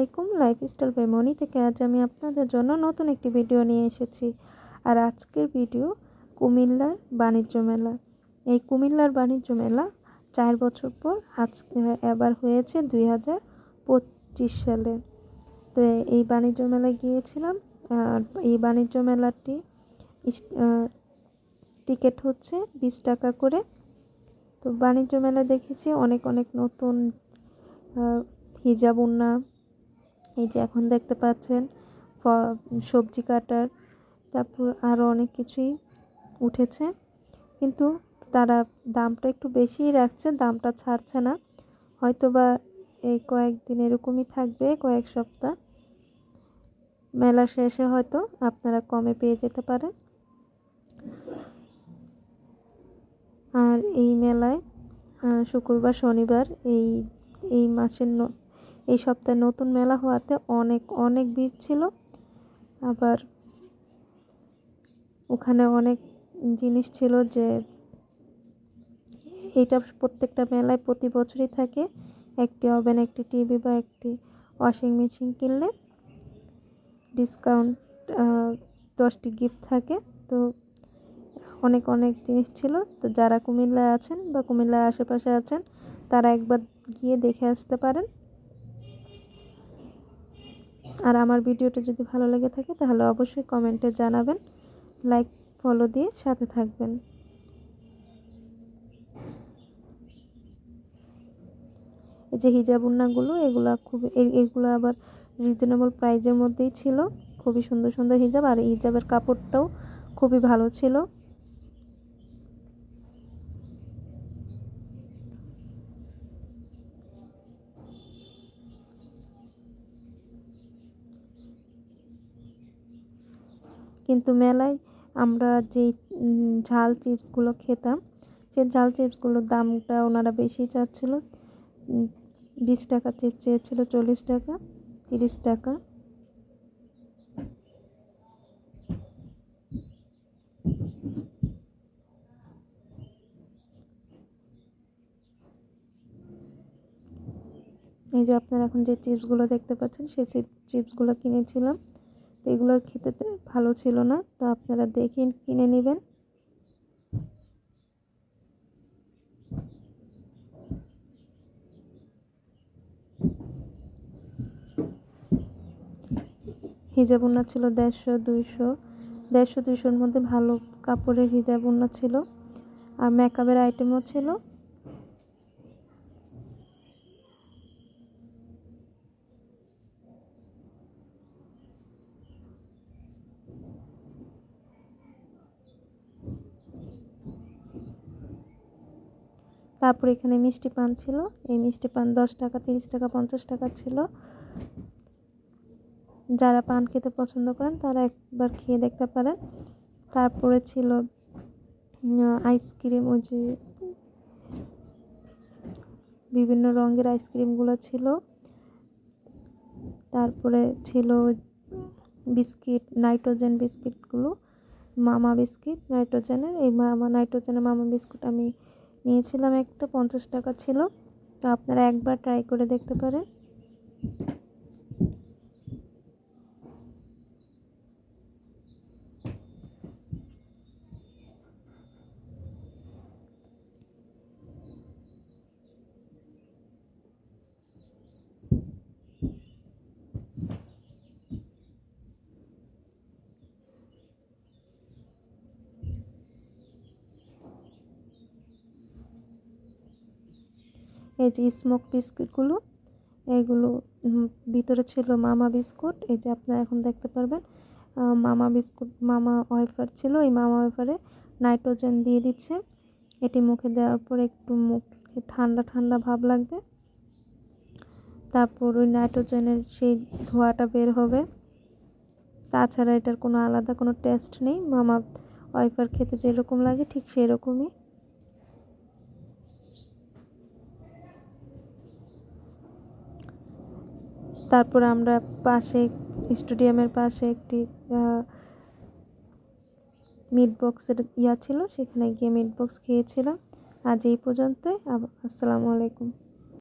আলাইকুম, lifestyle by মনি থেকে আজ আমি আপনাদের জন্য নতুন একটি ভিডিও নিয়ে এসেছি। আর আজকের ভিডিও কুমিল্লার বাণিজ্য মেলা। এই কুমিল্লার বাণিজ্য মেলা 4 বছর পর আজকে এবার হয়েছে 2025 সালে। তো এই বাণিজ্য মেলায় গিয়েছিলাম। এই বাণিজ্য মেলাটি টিকিট হচ্ছে 20 টাকা করে। তো বাণিজ্য মেলা দেখেছি অনেক নতুন হিজাব ওড়না, এই যে এখন দেখতে পাচ্ছেন সবজি কাটার, তারপর আরও অনেক কিছুই উঠেছে, কিন্তু তারা দামটা একটু বেশিই রাখছে, দামটা ছাড়ছে না। হয়তোবা এই কয়েকদিন এরকমই থাকবে, কয়েক সপ্তাহ। মেলা শেষে হয়তো আপনারা কমে পেয়ে যেতে পারেন। আর এই মেলায় শুক্রবার শনিবার এই মাসের এই সপ্তাহে নতুন মেলা হওয়াতে অনেক ভিড় ছিল। আবার ওখানে অনেক জিনিস ছিল, যে এটা প্রত্যেকটা মেলায় প্রতি বছরই থাকে। একটি ওভেন, একটি টিভি বা একটি ওয়াশিং মেশিন কিনলে ডিসকাউন্ট 10টি গিফট থাকে। তো অনেক জিনিস ছিল। তো যারা কুমিল্লায় আছেন বা কুমিল্লার আশেপাশে আছেন তারা একবার গিয়ে দেখে আসতে পারেন। আর আমার ভিডিওটা যদি ভালো লেগে থাকে তাহলে অবশ্যই কমেন্টে জানাবেন, লাইক ফলো দিয়ে সাথে থাকবেন। এই যে হিজাব ওড়নাগুলো, এগুলো আবার রিজনেবল প্রাইজের মধ্যেই ছিল। খুবই সুন্দর হিজাব, আর হিজাবের কাপড়টাও খুবই ভালো ছিল। কিন্তু মেলায় আমরা যেই ঝাল চিপসগুলো খেতাম, সেই ঝাল চিপসগুলোর দামটা ওনারা বেশি চাচ্ছিল। 20 টাকা চিপস চেয়েছিল, 40 টাকা, 30 টাকা। এই যে আপনারা এখন যে চিপসগুলো দেখতে পাচ্ছেন, সেই চিপসগুলো কিনেছিলাম। তো এগুলো খেতে ভালো ছিল না, তো আপনারা দেখে কিনে নেবেন। হিজাব ওড়না ছিল 150-200-150-200-র মধ্যে ভালো কাপড়ের হিজাব ওড়না ছিল। আর মেকআপের আইটেমও ছিল। তারপর এখানে মিষ্টি পান ছিল। এই মিষ্টি পান 10 টাকা, 30 টাকা, 50 টাকা ছিল। যারা পান খেতে পছন্দ করেন তারা একবার খেয়ে দেখতে পারেন। তারপরে ছিল আইসক্রিম, ওই যে বিভিন্ন রঙের আইসক্রিমগুলো ছিল। তারপরে ছিল বিস্কিট, নাইট্রোজেন বিস্কিটগুলো, মামা বিস্কিট নাইট্রোজেনের। এই নাইট্রোজেনের মামা বিস্কুট আমি নিয়েছিলাম, একটা 50 টাকা ছিল। তো আপনারা একবার ট্রাই করে দেখতে পারেন। এই যে স্মোক বিস্কুটগুলো, এগুলো ভিতরে ছিল মামা বিস্কুট। এই যে আপনারা এখন দেখতে পারবেন মামা বিস্কুট, মামা ওয়েফার ছিল। এই মামা ওয়েফারে নাইট্রোজেন দিয়ে দিচ্ছে। এটি মুখে দেওয়ার পর একটু মুখে ঠান্ডা ভাব লাগবে। তারপর ওই নাইট্রোজেনের সেই ধোঁয়াটা বের হবে। তাছাড়া এটার কোনো আলাদা কোনো টেস্ট নেই। মামা ওয়েফার খেতে যেরকম লাগে ঠিক সেরকমই। তারপর আমরা স্টেডিয়ামের পাশে একটি মিট বক্সের ছিল, সেখানে গিয়ে মিট বক্স খেয়েছিলাম। আজ এই পর্যন্তই। আসসালামু আলাইকুম।